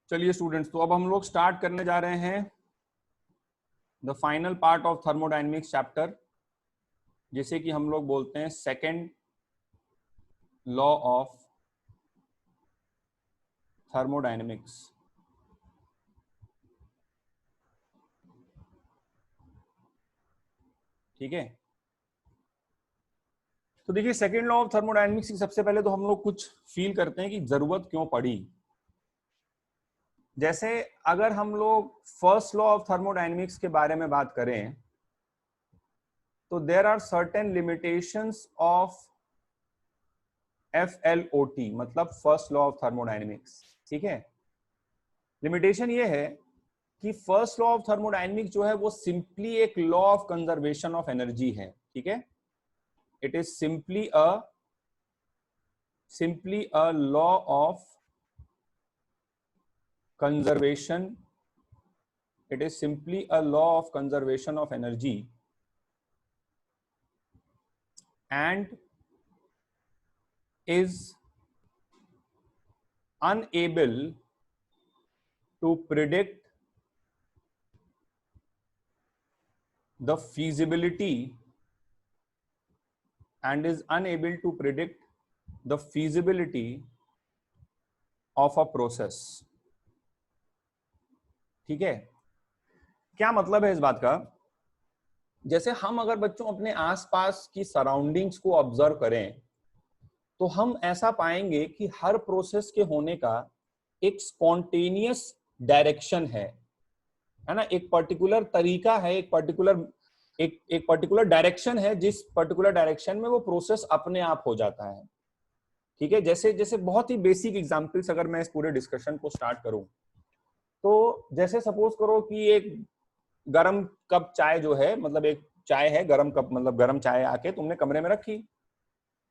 चलिए स्टूडेंट्स, तो अब हम लोग स्टार्ट करने जा रहे हैं the final part of thermodynamics chapter, जिसे कि हम लोग बोलते हैं सेकेंड लॉ ऑफ थर्मोडायनेमिक्स। ठीक है, तो देखिए सेकेंड लॉ ऑफ थर्मोडायनेमिक्स की सबसे पहले तो हम लोग कुछ फील करते हैं कि जरूरत क्यों पड़ी। जैसे अगर हम लोग फर्स्ट लॉ ऑफ थर्मोडायनेमिक्स के बारे में बात करें तो there are certain limitations of FLOT, मतलब फर्स्ट लॉ ऑफ थर्मोडायनेमिक्स। ठीक है, लिमिटेशन ये है कि फर्स्ट लॉ ऑफ थर्मोडायनेमिक्स जो है वो सिंपली एक law of conservation of energy है। ठीक है, it is simply a law of conservation, it is simply a law of conservation of energy and is unable to predict the feasibility and is unable to predict the feasibility of a process। ठीक है, क्या मतलब है इस बात का? जैसे हम अगर बच्चों अपने आसपास की सराउंडिंग्स को ऑब्जर्व करें तो हम ऐसा पाएंगे कि हर प्रोसेस के होने का एक स्पॉन्टेनियस डायरेक्शन है ना, एक पर्टिकुलर तरीका है, एक पर्टिकुलर डायरेक्शन है, जिस पर्टिकुलर डायरेक्शन में वो प्रोसेस अपने आप हो जाता है। ठीक है, जैसे जैसे बहुत ही बेसिक एग्जांपल्स अगर मैं इस पूरे डिस्कशन को स्टार्ट करूं तो जैसे सपोज करो कि एक गरम कप चाय जो है, मतलब एक चाय है गरम कप, मतलब गरम चाय आके तुमने कमरे में रखी,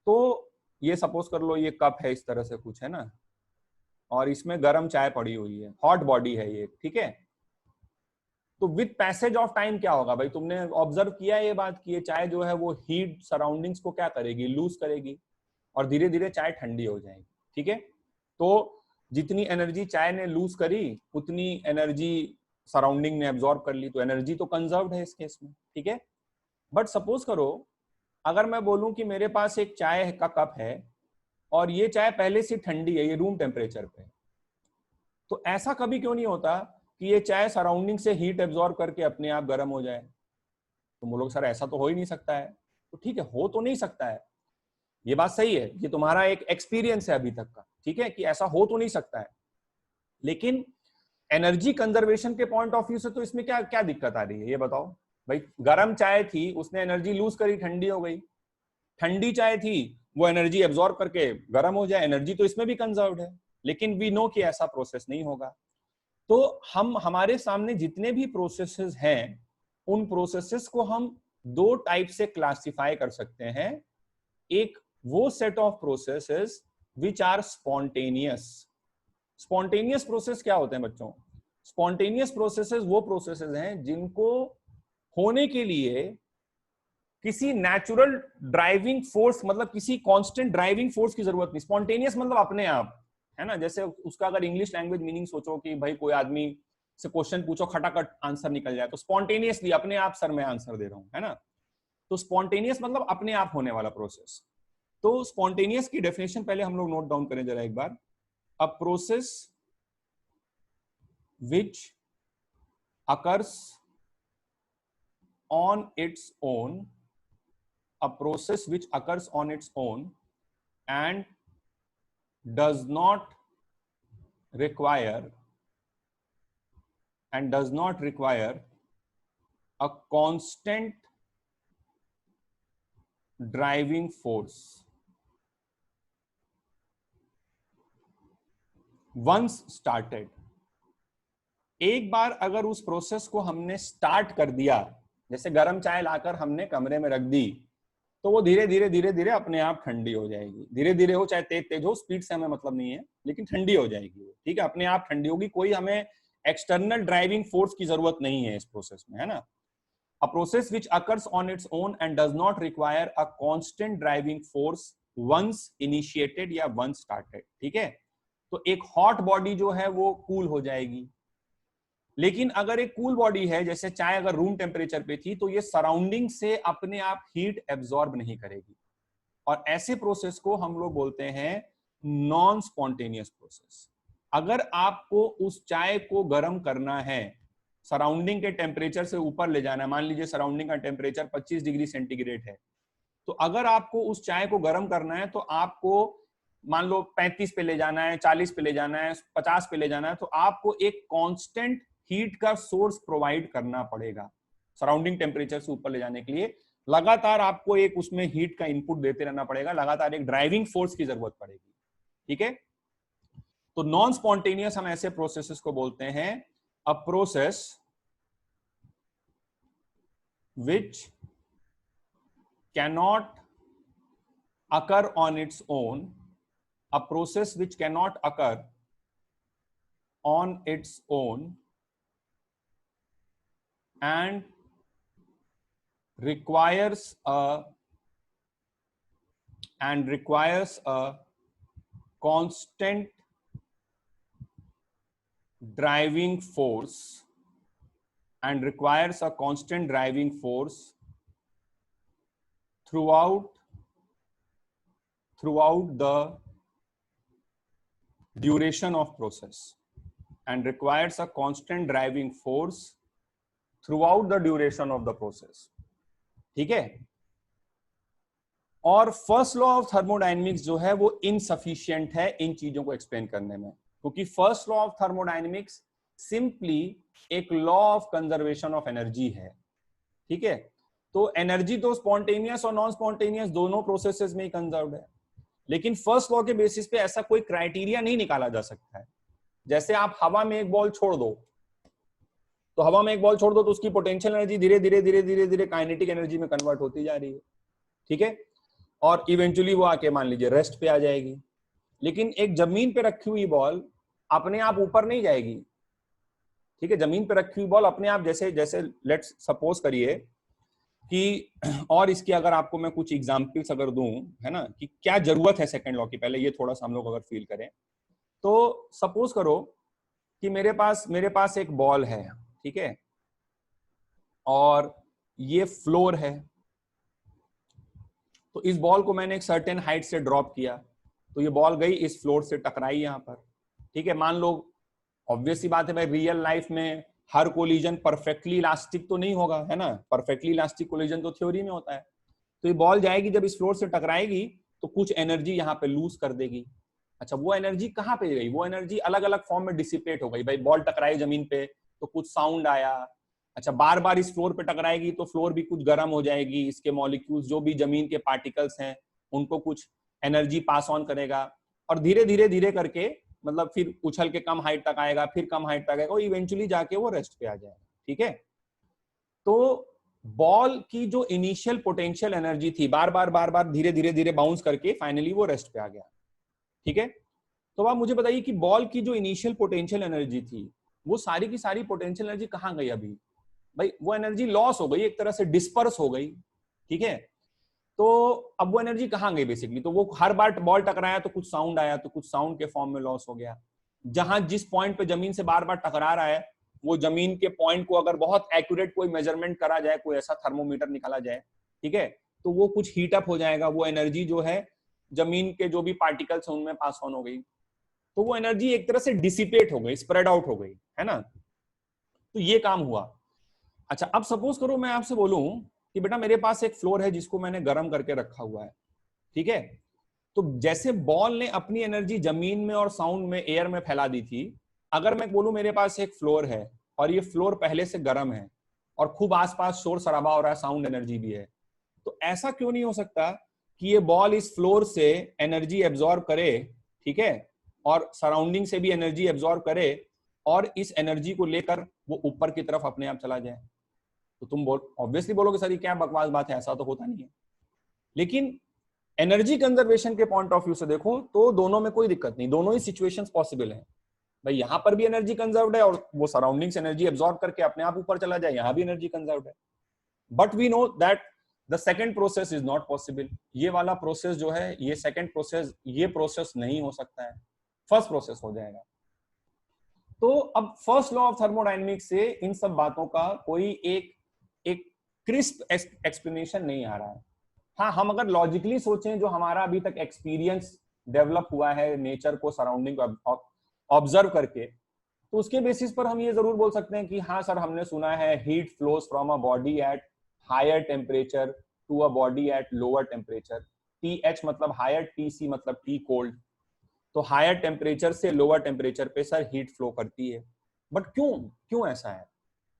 तो ये सपोज कर लो ये कप है, इस तरह से कुछ है ना, और इसमें गरम चाय पड़ी हुई है, हॉट बॉडी है ये। ठीक है, तो विद पैसेज ऑफ टाइम क्या होगा भाई, तुमने ऑब्जर्व किया ये बात कि ये चाय जो है वो हीट सराउंडिंग्स को क्या करेगी, लूज करेगी, और धीरे धीरे चाय ठंडी हो जाएगी। ठीक है, तो जितनी एनर्जी चाय ने लूज करी उतनी एनर्जी सराउंडिंग ने एब्जॉर्ब कर ली, तो एनर्जी तो कंजर्व्ड है इस केस में। ठीक है, बट सपोज करो अगर मैं बोलूं कि मेरे पास एक चाय का कप है और ये चाय पहले से ठंडी है, ये रूम टेम्परेचर पे, तो ऐसा कभी क्यों नहीं होता कि ये चाय सराउंडिंग से हीट एब्जॉर्ब करके अपने आप गर्म हो जाए? तो बोलोगे सर ऐसा तो हो ही नहीं सकता है। तो ठीक है, हो तो नहीं सकता है, ये बात सही है, ये तुम्हारा एक एक्सपीरियंस है अभी तक का। ठीक है, कि ऐसा हो तो नहीं सकता है, लेकिन एनर्जी कंजर्वेशन के पॉइंट ऑफ व्यू से तो इसमें क्या क्या दिक्कत आ रही है, ये बताओ भाई। गरम चाय थी, उसने एनर्जी लूज करी, ठंडी हो गई। ठंडी चाय थी, वो एनर्जी एब्जॉर्ब करके गर्म हो जाए, एनर्जी तो इसमें भी कंजर्व्ड है। लेकिन वी नो कि ऐसा प्रोसेस नहीं होगा। तो हमारे सामने जितने भी प्रोसेसेस हैं उन प्रोसेसेस को हम दो टाइप से क्लासिफाई कर सकते हैं। एक वो set of processes which are spontaneous. Spontaneous process क्या होते हैं बच्चों? स्पॉन्टेनियस प्रोसेसेस वो प्रोसेसेस हैं जिनको होने के लिए किसी नेचुरल ड्राइविंग फोर्स, मतलब किसी कांस्टेंट ड्राइविंग फोर्स की जरूरत नहीं। स्पॉन्टेनियस मतलब अपने आप, है ना। जैसे उसका अगर इंग्लिश लैंग्वेज मीनिंग सोचो कि भाई कोई आदमी से क्वेश्चन पूछो, खटाखट आंसर निकल जाए, तो स्पॉन्टेनियसली अपने आप सर मैं आंसर दे रहा हूं, है ना। तो स्पॉन्टेनियस मतलब अपने आप होने वाला प्रोसेस। तो स्पॉन्टेनियस की डेफिनेशन पहले हम लोग नोट डाउन करें जरा एक बार। A process which occurs on its own, a process which occurs on its own and does not require a constant driving force once started। एक बार अगर उस प्रोसेस को हमने स्टार्ट कर दिया, जैसे गर्म चाय लाकर हमने कमरे में रख दी, तो वो धीरे धीरे धीरे धीरे अपने आप ठंडी हो जाएगी। धीरे धीरे हो चाहे तेज तेज हो, स्पीड से हमें मतलब नहीं है, लेकिन ठंडी हो जाएगी वो। ठीक है, अपने आप ठंडी होगी, कोई हमें एक्सटर्नल ड्राइविंग फोर्स की जरूरत नहीं है इस प्रोसेस में, है ना। A process which occurs on its own and does not require a constant driving force once initiated या वंस स्टार्टेड। ठीक है, तो एक हॉट बॉडी जो है वो कूल हो जाएगी। लेकिन अगर एक कूल बॉडी है, जैसे चाय अगर रूम टेम्परेचर पे थी, तो ये सराउंडिंग से अपने आप हीट एब्जॉर्ब नहीं करेगी, और ऐसे प्रोसेस को हम लोग बोलते हैं नॉन स्पॉन्टेनियस प्रोसेस। अगर आपको उस चाय को गर्म करना है, सराउंडिंग के टेम्परेचर से ऊपर ले जाना है, मान लीजिए सराउंडिंग का टेम्परेचर 25 डिग्री सेंटीग्रेड है, तो अगर आपको उस चाय को गर्म करना है तो आपको मान लो 35 पे ले जाना है, 40 पे ले जाना है, 50 पे ले जाना है, तो आपको एक कांस्टेंट हीट का सोर्स प्रोवाइड करना पड़ेगा सराउंडिंग टेम्परेचर से ऊपर ले जाने के लिए। लगातार आपको एक उसमें हीट का इनपुट देते रहना पड़ेगा, लगातार एक ड्राइविंग फोर्स की जरूरत पड़ेगी। ठीक है, तो नॉन स्पॉन्टेनियस हम ऐसे प्रोसेसेस को बोलते हैं अ process which cannot occur on its own, a process which cannot occur on its own and requires a constant driving force throughout the duration of process, and requires a constant driving force throughout the duration of the process। ठीक है, और first law of thermodynamics जो है वो insufficient है इन चीजों को explain करने में, क्योंकि first law of thermodynamics simply एक law of conservation of energy है। ठीक है, तो एनर्जी तो स्पॉन्टेनियस और नॉन स्पॉन्टेनियस दोनों प्रोसेसेस में ही कंजर्व्ड है, लेकिन फर्स्ट लॉ के बेसिस पे ऐसा कोई क्राइटेरिया नहीं निकाला जा सकता है। जैसे आप हवा में एक बॉल छोड़ दो, तो हवा में एक बॉल छोड़ दो तो उसकी पोटेंशियल एनर्जी धीरे धीरे धीरे धीरे धीरे काइनेटिक एनर्जी में कन्वर्ट होती जा रही है। ठीक है, और इवेंचुअली वो आके मान लीजिए रेस्ट पे आ जाएगी। लेकिन एक जमीन पे रखी हुई बॉल अपने आप ऊपर नहीं जाएगी। ठीक है, जमीन पे रखी हुई बॉल अपने आप, जैसे जैसे लेट्स सपोज करिए कि, और इसकी अगर आपको मैं कुछ एग्जांपल्स अगर दूं, है ना, कि क्या जरूरत है सेकंड लॉ की, पहले ये थोड़ा सा हम लोग अगर फील करें, तो सपोज करो कि मेरे पास एक बॉल है। ठीक है, और ये फ्लोर है, तो इस बॉल को मैंने एक सर्टेन हाइट से ड्रॉप किया, तो ये बॉल गई इस फ्लोर से टकराई यहां पर। ठीक है, मान लो ऑब्वियस सी बात है भाई, रियल लाइफ में हर कोलिजन परफेक्टली इलास्टिक तो नहीं होगा, है ना, परफेक्टली इलास्टिक कोलिजन तो थ्योरी में होता है। तो ये बॉल जाएगी, जब इस फ्लोर से टकराएगी तो कुछ एनर्जी यहाँ पे लूज कर देगी। अच्छा, वो एनर्जी कहाँ पे गई? वो एनर्जी अलग अलग फॉर्म में डिसिपेट हो गई। भाई बॉल टकराई जमीन पे तो कुछ साउंड आया। अच्छा, बार बार इस फ्लोर पे टकराएगी तो फ्लोर भी कुछ गर्म हो जाएगी, इसके मॉलिक्यूल्स जो भी जमीन के पार्टिकल्स हैं उनको कुछ एनर्जी पास ऑन करेगा, और धीरे धीरे धीरे करके मतलब फिर उछल के कम हाइट तक आएगा, फिर कम हाइट तक आएगा, और इवेंचुअली जाके वो रेस्ट पे आ जाएगा। ठीक है, तो बॉल की जो इनिशियल पोटेंशियल एनर्जी थी, बार बार धीरे धीरे धीरे बाउंस करके फाइनली वो रेस्ट पे आ गया। ठीक है, तो आप मुझे बताइए कि बॉल की जो इनिशियल पोटेंशियल एनर्जी थी, वो सारी की सारी पोटेंशियल एनर्जी कहाँ गई? अभी भाई वो एनर्जी लॉस हो गई, एक तरह से डिस्पर्स हो गई। ठीक है, तो अब वो एनर्जी कहाँ गई बेसिकली? तो वो हर बार बॉल टकराया तो कुछ साउंड आया, तो कुछ साउंड के फॉर्म में लॉस हो गया। जहां जिस पॉइंट पे जमीन से बार बार टकरा रहा है, वो जमीन के पॉइंट को अगर बहुत एक्यूरेट कोई मेजरमेंट करा जाए, कोई ऐसा थर्मोमीटर निकाला जाए, ठीक है, तो वो कुछ हीट अप हो जाएगा। वो एनर्जी जो है जमीन के जो भी पार्टिकल्स हैं उनमें पास ऑन हो गई, तो वो एनर्जी एक तरह से डिसिपेट हो गई, स्प्रेड आउट हो गई, है ना। तो ये काम हुआ। अच्छा, अब सपोज करो मैं आपसे बोलूं कि बेटा मेरे पास एक फ्लोर है जिसको मैंने गर्म करके रखा हुआ है। ठीक है, तो जैसे बॉल ने अपनी एनर्जी जमीन में और साउंड में, एयर में फैला दी थी, अगर मैं बोलूं मेरे पास एक फ्लोर है और ये फ्लोर पहले से गर्म है और खूब आसपास शोर शराबा हो रहा है, साउंड एनर्जी भी है, तो ऐसा क्यों नहीं हो सकता कि ये बॉल इस फ्लोर से एनर्जी एब्जॉर्ब करे, ठीक है, और सराउंडिंग से भी एनर्जी एब्जॉर्ब करे, और इस एनर्जी को लेकर वो ऊपर की तरफ अपने आप चला जाए? तो तुम ऑब्वियसली बोलोगे सर ये क्या बकवास बात है, ऐसा तो होता नहीं है। लेकिन एनर्जी कंजर्वेशन के पॉइंट ऑफ व्यू से देखो तो दोनों में कोई दिक्कत नहीं, दोनों ही सिचुएशंस पॉसिबल है। भाई यहां पर भी एनर्जी कंजर्व्ड है और वो सराउंडिंग से एनर्जी एब्जॉर्ब करके अपने आप ऊपर चला जाए, यहां भी एनर्जी कंजर्व्ड है। But we know that the second process is not possible. ये वाला प्रोसेस जो है, ये सेकंड प्रोसेस, ये प्रोसेस नहीं हो सकता है। फर्स्ट प्रोसेस हो जाएगा। तो अब फर्स्ट लॉ ऑफ थर्मोडायनेमिक्स से इन सब बातों का कोई एक क्रिस्प एक्सप्लेनेशन नहीं आ रहा है। हाँ, हम अगर लॉजिकली सोचें, जो हमारा अभी तक एक्सपीरियंस डेवलप हुआ है नेचर को, सराउंडिंग को ऑब्जर्व करके, तो उसके बेसिस पर हम ये जरूर बोल सकते हैं कि हाँ सर, हमने सुना है heat flows from a body at higher temperature to a body at lower temperature. TH मतलब हायर, TC मतलब टी कोल्ड। तो हायर टेम्परेचर से लोअर टेम्परेचर पे सर हीट फ्लो करती है। बट क्यों ऐसा है?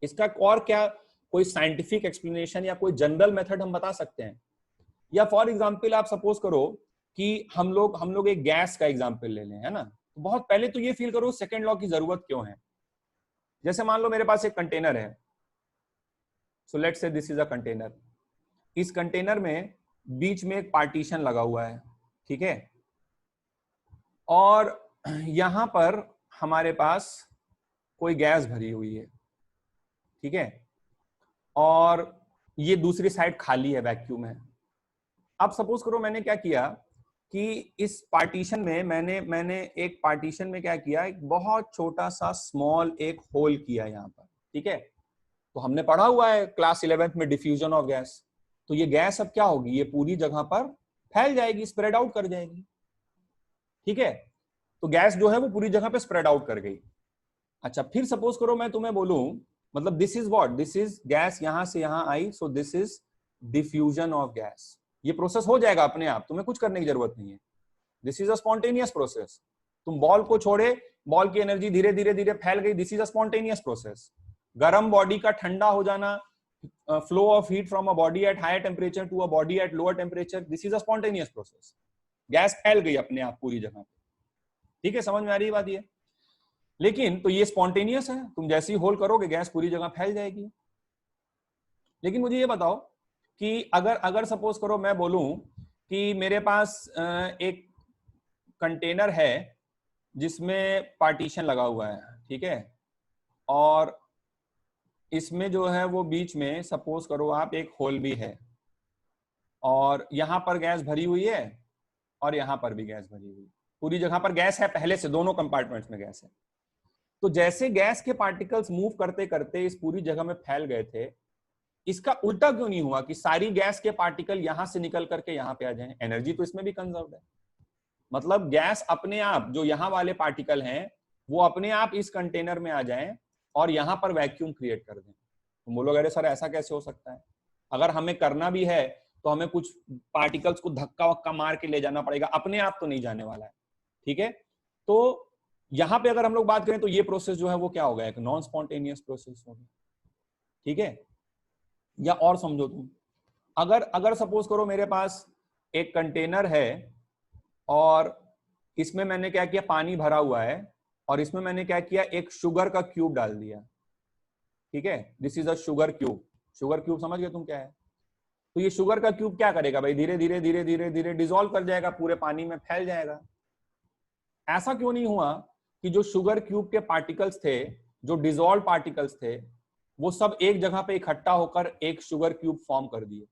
इसका और क्या कोई साइंटिफिक एक्सप्लेनेशन या कोई जनरल मेथड हम बता सकते हैं? या फॉर एग्जांपल आप सपोज करो कि हम लोग एक गैस का एग्जांपल ले लें, है ना? तो बहुत पहले तो ये फील करो सेकंड लॉ की जरूरत क्यों है। जैसे मान लो मेरे पास एक कंटेनर है, so let's say this is a container. इस कंटेनर में बीच में एक पार्टीशन लगा हुआ है, ठीक है, और यहां पर हमारे पास कोई गैस भरी हुई है, ठीक है, और ये दूसरी साइड खाली है, वैक्यूम है। अब सपोज करो मैंने क्या किया कि इस पार्टीशन में मैंने एक पार्टीशन में क्या किया, एक बहुत छोटा सा स्मॉल एक होल किया यहां पर, ठीक है। तो हमने पढ़ा हुआ है क्लास 11th में डिफ्यूजन ऑफ गैस। तो ये गैस अब क्या होगी, ये पूरी जगह पर फैल जाएगी, स्प्रेड आउट कर जाएगी, ठीक है। तो गैस जो है वो पूरी जगह पे स्प्रेड आउट कर गई। अच्छा, फिर सपोज करो मैं तुम्हें बोलूं, मतलब this is what, this is gas यहां से यहां आई, so this is diffusion of gas. ये प्रोसेस हो जाएगा अपने आप, तुम्हें कुछ करने की जरूरत नहीं है। This is a spontaneous process. तुम बॉल को छोड़े, बॉल की एनर्जी धीरे धीरे धीरे फैल गई, this is a spontaneous process. गर्म बॉडी का ठंडा हो जाना, flow of heat from a body at higher temperature to a body at lower temperature, this is a spontaneous process. Gas फैल गई अपने आप पूरी जगह, ठीक है, समझ में आ रही है बात ये? लेकिन तो ये स्पॉन्टेनियस है, तुम जैसे ही होल करोगे गैस पूरी जगह फैल जाएगी। लेकिन मुझे ये बताओ कि अगर सपोज करो मैं बोलूं कि मेरे पास एक कंटेनर है जिसमें पार्टीशन लगा हुआ है, ठीक है, और इसमें जो है वो बीच में सपोज करो आप एक होल भी है, और यहां पर गैस भरी हुई है और यहां पर भी गैस भरी हुई, पूरी जगह पर गैस है, पहले से दोनों कंपार्टमेंट्स में गैस है। तो जैसे गैस के पार्टिकल्स मूव करते करते इस पूरी जगह में फैल गए थे, इसका उल्टा क्यों नहीं हुआ कि सारी गैस के पार्टिकल यहां से निकल करके यहां पे आ जाएं? एनर्जी तो इसमें भी कंजर्व्ड है। मतलब गैस अपने आप, जो यहां वाले पार्टिकल हैं वो अपने आप इस कंटेनर में आ जाएं और यहां पर वैक्यूम क्रिएट कर दें। तुम बोलोगे अरे सर ऐसा कैसे हो सकता है? अगर हमें करना भी है तो हमें कुछ पार्टिकल्स को धक्का वक्का मार के ले जाना पड़ेगा, अपने आप तो नहीं जाने वाला है, ठीक है। तो यहां पे अगर हम लोग बात करें तो ये प्रोसेस जो है वो क्या होगा, एक नॉन स्पॉन्टेनियस प्रोसेस होगा, ठीक है। या और समझो तुम, अगर सपोज करो मेरे पास एक कंटेनर है और इसमें मैंने क्या किया, पानी भरा हुआ है, और इसमें मैंने क्या किया, एक शुगर का क्यूब डाल दिया, ठीक है। This is a sugar cube. Sugar cube समझ गए तुम क्या है? तो ये शुगर का क्यूब क्या करेगा भाई, धीरे धीरे धीरे धीरे धीरे डिसॉल्व कर जाएगा, पूरे पानी में फैल जाएगा। ऐसा क्यों नहीं हुआ कि जो शुगर क्यूब के पार्टिकल्स थे, जो डिसॉल्व पार्टिकल्स थे, वो सब एक जगह पे इकट्ठा होकर एक शुगर क्यूब फॉर्म कर दिए?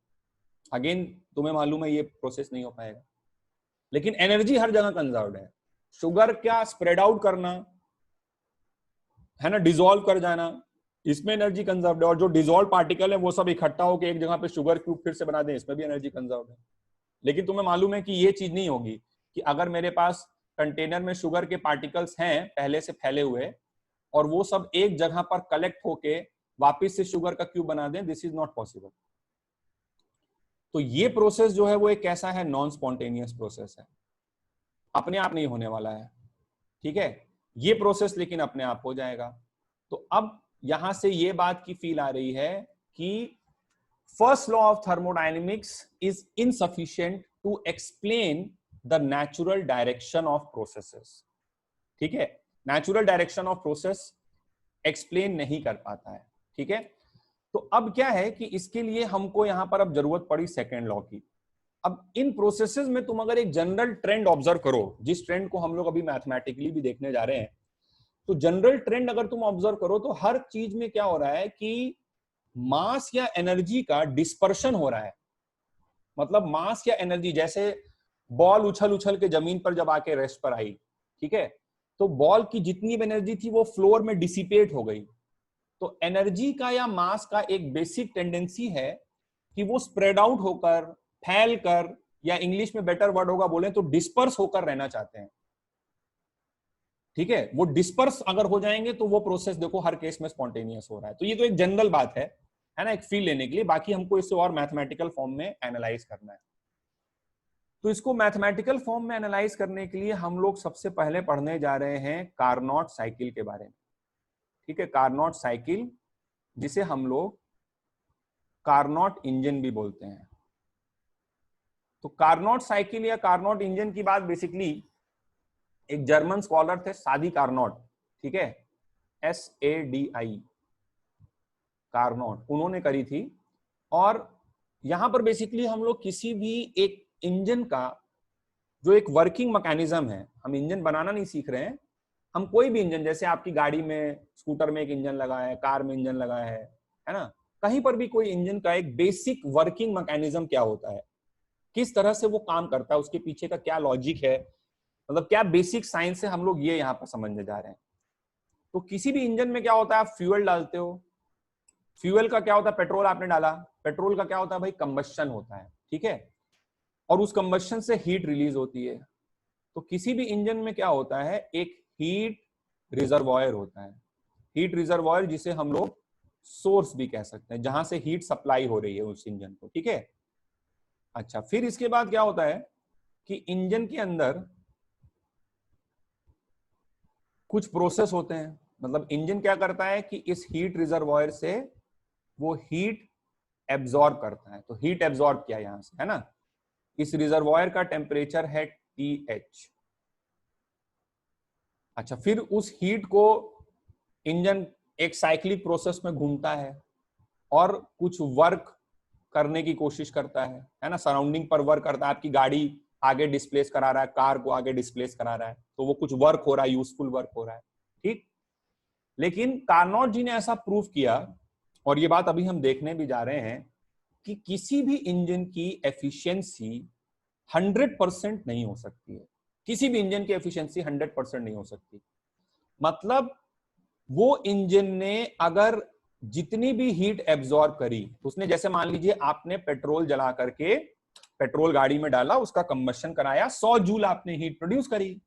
अगेन तुम्हें मालूम है ये प्रोसेस नहीं हो पाएगा, लेकिन एनर्जी हर जगह कंजर्व्ड है। शुगर क्या स्प्रेड आउट करना है ना, डिसॉल्व कर जाना, इसमें एनर्जी कंजर्व्ड है, और जो डिसॉल्व पार्टिकल है वो सब इकट्ठा होकर एक जगह पे शुगर क्यूब फिर से बना दें, इसमें भी एनर्जी कंजर्व्ड है। लेकिन तुम्हें मालूम है कि ये चीज नहीं होगी कि अगर मेरे पास कंटेनर में शुगर के पार्टिकल्स हैं पहले से फैले हुए और वो सब एक जगह पर कलेक्ट होके वापस से शुगर का क्यूब बना दें, दिस इज नॉट पॉसिबल। तो ये प्रोसेस जो है वो एक कैसा है, नॉन स्पॉन्टेनियस प्रोसेस है, अपने आप नहीं होने वाला है, ठीक है। ये प्रोसेस लेकिन अपने आप हो जाएगा। तो अब यहां से ये बात की फील आ रही है कि first law of thermodynamics is insufficient to explain the natural direction of processes, ठीक है। Natural direction of process explain नहीं कर पाता है, ठीक है। तो अब क्या है कि इसके लिए हमको यहां पर अब जरूरत पड़ी सेकेंड लॉ की। अब इन प्रोसेसेस में तुम अगर एक जनरल ट्रेंड ऑब्जर्व करो, जिस ट्रेंड को हम लोग अभी मैथमेटिकली भी देखने जा रहे हैं, तो जनरल ट्रेंड अगर तुम ऑब्जर्व करो तो हर चीज में क्या हो रहा है कि मास या एनर्जी का डिस्पर्शन हो रहा है। मतलब मास या एनर्जी, जैसे बॉल उछल उछल के जमीन पर जब आके रेस्ट पर आई, ठीक है, तो बॉल की जितनी भी एनर्जी थी वो फ्लोर में डिसिपेट हो गई। तो एनर्जी का या मास का एक बेसिक टेंडेंसी है कि वो स्प्रेड आउट होकर, फैल कर, या इंग्लिश में बेटर वर्ड होगा बोले तो डिस्पर्स होकर रहना चाहते हैं। ठीक है, वो डिस्पर्स अगर हो जाएंगे तो वो प्रोसेस देखो हर केस में स्पॉन्टेनियस हो रहा है। तो ये तो एक जनरल बात है ना, एक फील लेने के लिए। बाकी हमको इसे और मैथमेटिकल फॉर्म में एनालाइज करना है। तो इसको मैथमेटिकल फॉर्म में एनालाइज करने के लिए हम लोग सबसे पहले पढ़ने जा रहे हैं कार्नोट साइकिल के बारे में। ठीक है, कार्नोट साइकिल, जिसे हम लोग कार्नोट इंजन भी बोलते हैं। तो कार्नोट साइकिल या कार्नोट इंजन की बात बेसिकली एक जर्मन स्कॉलर थे सादी कार्नोट, ठीक है, SADI कार्नोट, उन्होंने करी थी। और यहां पर बेसिकली हम लोग किसी भी एक इंजन का जो एक वर्किंग मैकेनिज्म है, हम इंजन बनाना नहीं सीख रहे हैं, हम कोई भी इंजन, जैसे आपकी गाड़ी में, स्कूटर में एक इंजन लगा है, कार में इंजन लगा है ना, कहीं पर भी कोई इंजन का एक बेसिक वर्किंग मैकेनिज्म क्या होता है, किस तरह से वो काम करता है, उसके पीछे का क्या लॉजिक है, मतलब क्या बेसिक साइंस है, हम लोग ये यहाँ पर समझने जा रहे हैं। तो किसी भी इंजन में क्या होता है, आप फ्यूल डालते हो, फ्यूल का क्या होता है, पेट्रोल आपने डाला, पेट्रोल का क्या होता है भाई, कंबस्शन होता है, ठीक है, और उस कंबस्शन से हीट रिलीज होती है। तो किसी भी इंजन में क्या होता है, एक हीट रिजर्वॉयर होता है, हीट रिजर्वॉयर जिसे हम लोग सोर्स भी कह सकते हैं, जहां से हीट सप्लाई हो रही है उस इंजन को, ठीक है। अच्छा, फिर इसके बाद क्या होता है कि इंजन के अंदर कुछ प्रोसेस होते हैं, मतलब इंजन क्या करता है कि इस हीट रिजर्वॉयर से वो हीट एब्जॉर्ब करता है। तो हीट एब्जॉर्ब किया यहां से, है ना, इस रिजर्वॉयर का टेम्परेचर है TH। अच्छा, फिर उस हीट को इंजन एक साइक्लिक प्रोसेस में घूमता है और कुछ वर्क करने की कोशिश करता है ना, सराउंडिंग पर वर्क करता है। आपकी गाड़ी आगे डिस्प्लेस करा रहा है, कार को आगे डिस्प्लेस करा रहा है, तो वो कुछ वर्क हो रहा है, यूजफुल वर्क हो रहा है, ठीक। लेकिन कार्नोट जी ने ऐसा प्रूव किया, और ये बात अभी हम देखने भी जा रहे हैं, कि किसी भी इंजन की एफिशिएंसी 100% नहीं हो सकती है। किसी भी इंजन की एफिशिएंसी 100% नहीं हो सकती। मतलब वो इंजन ने अगर जितनी भी हीट एब्जॉर्ब करी, उसने, जैसे मान लीजिए आपने पेट्रोल जला करके पेट्रोल गाड़ी में डाला, उसका कंबशन कराया, 100 जूल आपने हीट प्रोड्यूस करी।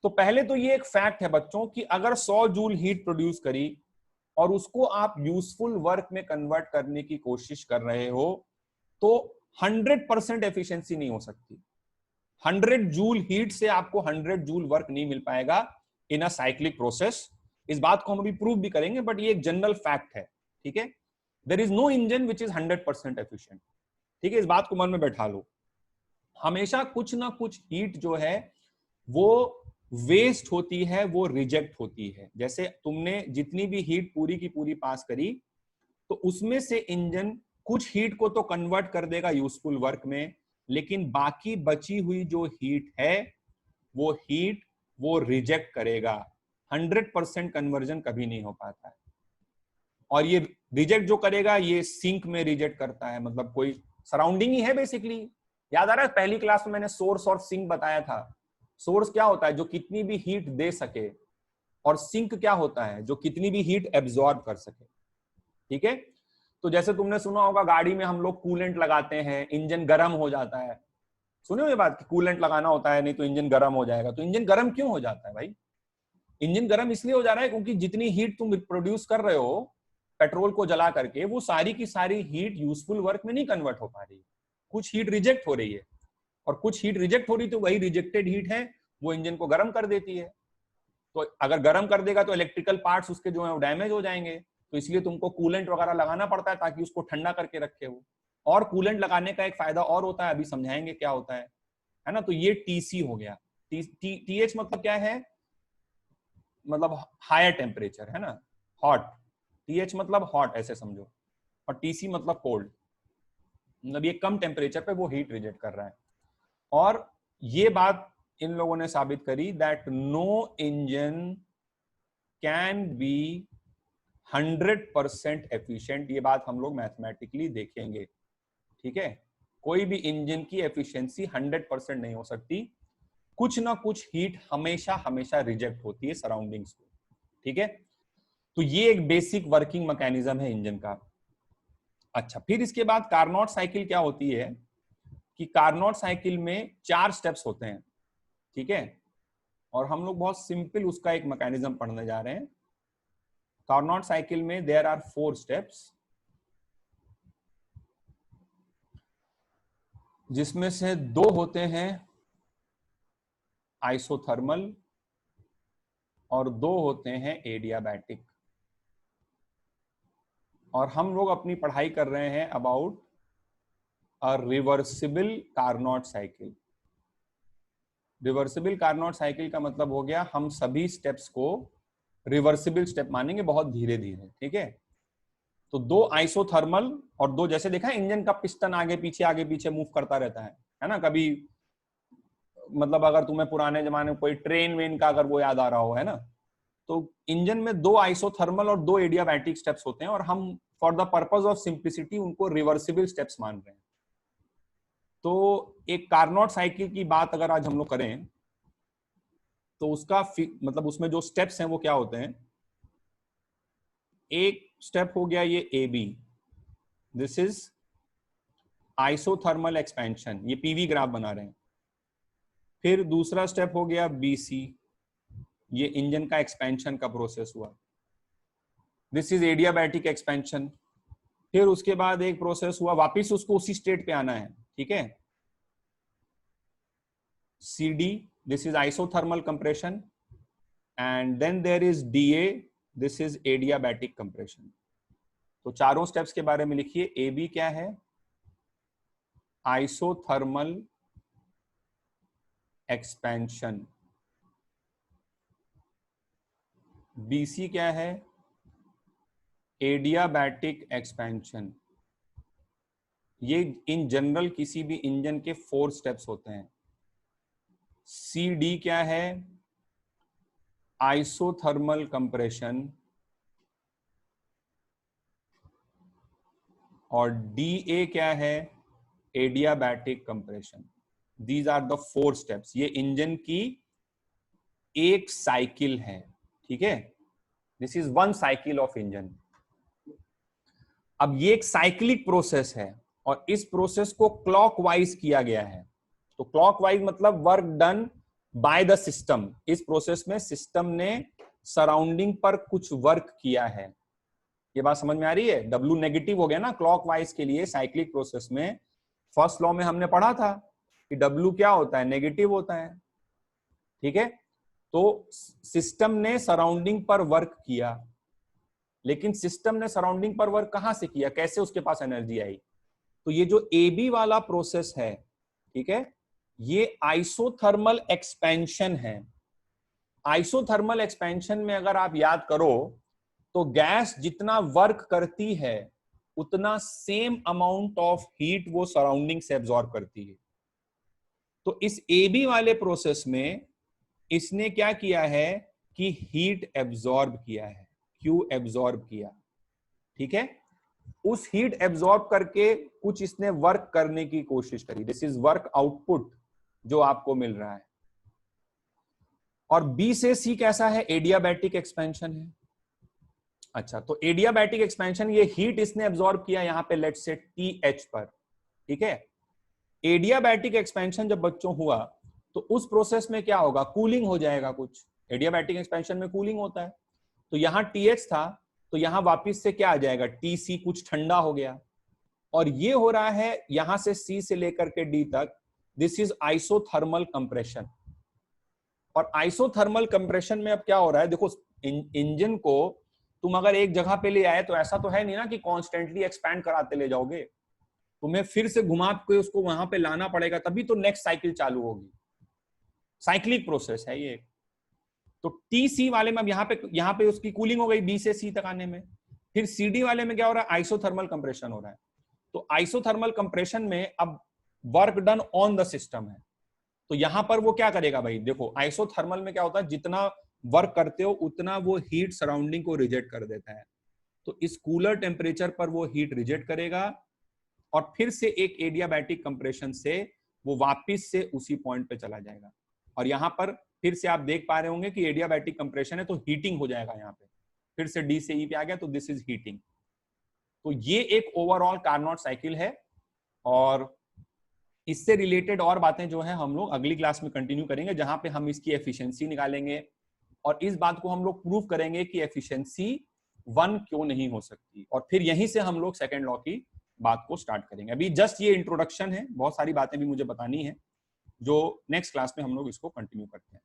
तो पहले तो ये एक फैक्ट है बच्चों कि अगर 100 जूल हीट प्रोड्यूस करी और उसको आप यूजफुल वर्क में कन्वर्ट करने की कोशिश कर रहे हो, तो 100% एफिशिएंसी नहीं हो सकती। 100 जूल हीट से आपको 100 जूल वर्क नहीं मिल पाएगा इन अ साइक्लिक प्रोसेस। इस बात को हम अभी प्रूव भी करेंगे, बट ये एक जनरल फैक्ट है, ठीक है। There is no engine which is 100% efficient, ठीक है, इस बात को मन में बैठा लो। हमेशा कुछ ना कुछ हीट जो है वो वेस्ट होती है, वो रिजेक्ट होती है। जैसे तुमने जितनी भी हीट पूरी की पूरी पास करी, तो उसमें से इंजन कुछ हीट को तो कन्वर्ट कर देगा यूजफुल वर्क में, लेकिन बाकी बची हुई जो हीट है वो हीट वो रिजेक्ट करेगा। 100% कन्वर्जन कभी नहीं हो पाता है। और ये रिजेक्ट जो करेगा ये सिंक में रिजेक्ट करता है, मतलब कोई सराउंडिंग ही है बेसिकली। याद आ रहा है पहली क्लास में मैंने सोर्स और सिंक बताया था। सोर्स क्या होता है, जो कितनी भी हीट दे सके, और सिंक क्या होता है, जो कितनी भी हीट एब्जॉर्ब कर सके, ठीक है। तो जैसे तुमने सुना होगा गाड़ी में हम लोग कूलेंट लगाते हैं, इंजन गर्म हो जाता है। सुने हो ये बात कि कूलेंट लगाना होता है, नहीं तो इंजन गर्म हो जाएगा। तो इंजन गर्म क्यों हो जाता है भाई? इंजन गर्म इसलिए हो जा रहा है क्योंकि जितनी हीट तुम प्रोड्यूस कर रहे हो पेट्रोल को जला करके, वो सारी की सारी हीट यूजफुल वर्क में नहीं कन्वर्ट हो पा रही है। कुछ हीट रिजेक्ट हो रही है, और कुछ हीट रिजेक्ट हो रही, तो वही रिजेक्टेड हीट है वो इंजन को गर्म कर देती है। तो अगर गर्म कर देगा तो इलेक्ट्रिकल पार्ट्स उसके जो है वो डैमेज हो जाएंगे। तो इसलिए तुमको कूलेंट वगैरह लगाना पड़ता है ताकि उसको ठंडा करके रखे वो। और कूलेंट लगाने का एक फायदा और होता है, अभी समझाएंगे क्या होता है ना। तो ये TC हो गया। TH मतलब क्या है, मतलब हायर टेम्परेचर, है ना, हॉट। TH मतलब हॉट ऐसे समझो, और TC मतलब कोल्ड, मतलब ये कम टेम्परेचर पे वो हीट रिजेक्ट कर रहा है। और ये बात इन लोगों ने साबित करी that no engine can be 100% efficient. ये बात हम लोग मैथमेटिकली देखेंगे, ठीक है। कोई भी इंजन की एफिशिएंसी 100% नहीं हो सकती। कुछ ना कुछ हीट हमेशा हमेशा रिजेक्ट होती है सराउंडिंग्स को, ठीक है। तो ये एक बेसिक वर्किंग मैकेनिज्म है इंजन का। अच्छा, फिर इसके बाद कार्नोट साइकिल क्या होती है कि कार्नोट साइकिल में 4 स्टेप्स होते हैं, ठीक है। और हम लोग बहुत सिंपल उसका एक मैकेनिज्म पढ़ने जा रहे हैं। कार्नोट साइकिल में देयर आर 4 स्टेप्स, जिसमें से 2 होते हैं आइसोथर्मल और 2 होते हैं एडियाबैटिक। और हम लोग अपनी पढ़ाई कर रहे हैं about a reversible Carnot cycle. Reversible Carnot cycle का मतलब हो गया हम सभी स्टेप्स को रिवर्सिबल स्टेप मानेंगे, बहुत धीरे धीरे, ठीक है। तो 2 आइसोथर्मल और 2, जैसे देखा इंजन का पिस्टन आगे पीछे मूव करता रहता है ना। कभी मतलब अगर तुम्हें पुराने जमाने में कोई ट्रेन वेन का अगर वो याद आ रहा हो, है ना, तो इंजन में 2 आइसोथर्मल और 2 एडियाबैटिक स्टेप्स होते हैं और हम for the purpose of simplicity उनको रिवर्सिबल स्टेप्स मान रहे हैं। तो एक कार्नोट साइकिल की बात अगर आज हम लोग करें तो उसका मतलब उसमें जो स्टेप्स हैं वो क्या होते हैं। एक स्टेप हो गया ये A B, this is isothermal expansion, ये पीवी ग्राफ बना रहे हैं। फिर दूसरा स्टेप हो गया बी सी, ये इंजन का एक्सपेंशन का प्रोसेस हुआ, दिस इज एडियाबैटिक एक्सपेंशन। फिर उसके बाद एक प्रोसेस हुआ, वापिस उसको उसी स्टेट पे आना है, ठीक है, C D, this is isothermal compression. And then there is D A, this is adiabatic compression. तो चारों स्टेप्स के बारे में लिखिए। ए बी क्या है, आइसोथर्मल एक्सपेंशन। बीसी क्या है, एडियाबैटिक एक्सपेंशन। ये इन जनरल किसी भी इंजन के 4 स्टेप्स होते हैं। सी डी क्या है, आइसोथर्मल कंप्रेशन। और डी ए क्या है, adiabatic compression. These are the 4 steps. ये इंजन की एक साइकिल है, ठीक है। This is 1 cycle of engine. अब ये एक साइक्लिक प्रोसेस है और इस प्रोसेस को क्लॉकवाइज किया गया है। तो क्लॉकवाइज मतलब work done by the system. इस प्रोसेस में सिस्टम ने सराउंडिंग पर कुछ वर्क किया है। ये बात समझ में आ रही है। W नेगेटिव हो गया ना क्लॉकवाइज के लिए साइक्लिक प्रोसेस में। फर्स्ट लॉ में हमने पढ़ा था कि W क्या होता है, नेगेटिव होता है, ठीक है। तो सिस्टम ने सराउंडिंग पर वर्क किया, लेकिन सिस्टम ने सराउंडिंग पर वर्क कहां से किया, कैसे उसके पास एनर्जी आई। तो ये जो AB वाला प्रोसेस है, ठीक है, ये आइसोथर्मल एक्सपेंशन है। आइसोथर्मल एक्सपेंशन में अगर आप याद करो तो गैस जितना वर्क करती है उतना सेम अमाउंट ऑफ हीट वो सराउंडिंग से एब्जॉर्ब करती है। तो इस AB वाले प्रोसेस में इसने क्या किया है कि हीट एब्जॉर्ब किया है। क्यों एब्जॉर्ब किया, ठीक है। उस हीट एब्जॉर्ब करके कुछ इसने वर्क करने की कोशिश करी। दिस इज वर्क आउटपुट जो आपको मिल रहा है। और बी से सी कैसा है, एडियाबैटिक एक्सपेंशन है। अच्छा, तो एडियाबैटिक एक्सपेंशन, ये हीट इसने एब्जॉर्ब किया यहां पे लेट्स से TH पर, ठीक है। एडियाबैटिक एक्सपेंशन जब बच्चों हुआ तो उस प्रोसेस में क्या होगा, कूलिंग हो जाएगा। कुछ एडियाबैटिक एक्सपेंशन में कूलिंग होता है। तो यहां TH था तो यहां वापिस से क्या आ जाएगा, TC, कुछ ठंडा हो गया। और ये हो रहा है यहां से C से लेकर के D तक, दिस इज आइसोथर्मल कंप्रेशन। और आइसोथर्मल कंप्रेशन में अब क्या हो रहा है, देखो इंजन को तुम अगर एक जगह पे ले आए तो ऐसा तो है नहीं ना कि कॉन्स्टेंटली एक्सपैंड कराते ले जाओगे, तुम्हें फिर से घुमा के उसको वहां पे लाना पड़ेगा, तभी तो नेक्स्ट साइकिल चालू होगी। साइक्लिक प्रोसेस है ये। तो TC वाले में अब यहाँ पे उसकी कूलिंग हो गई B से C तक आने में। फिर CD वाले में क्या हो रहा है, आइसोथर्मल कंप्रेशन हो रहा है। तो आइसोथर्मल कंप्रेशन में अब work done on the system है। तो यहां पर वो क्या करेगा भाई, देखो आइसोथर्मल में क्या होता है, जितना वर्क करते हो उतना वो हीट सराउंडिंग को रिजेक्ट कर देता है। तो इस कूलर टेम्परेचर पर वो हीट रिजेक्ट करेगा और फिर से एक एडियाबैटिक कंप्रेशन से वो वापिस से उसी पॉइंट पे चला जाएगा। और यहाँ पर फिर से आप देख पा रहे होंगे कि एडियाबैटिक कंप्रेशन है तो हीटिंग हो जाएगा, यहाँ पे फिर से डी से ई पे आ गया तो दिस इज हीटिंग। तो ये एक ओवरऑल कार्नोट साइकिल है, और इससे रिलेटेड और बातें जो है हम लोग अगली क्लास में कंटिन्यू करेंगे, जहां पे हम इसकी एफिशिएंसी निकालेंगे और इस बात को हम लोग प्रूव करेंगे कि एफिशिएंसी 1 क्यों नहीं हो सकती, और फिर यहीं से हम लोग सेकंड लॉ की बात को स्टार्ट करेंगे। अभी जस्ट ये इंट्रोडक्शन है, बहुत सारी बातें भी मुझे बतानी है, जो नेक्स्ट क्लास में हम लोग इसको कंटिन्यू करते हैं।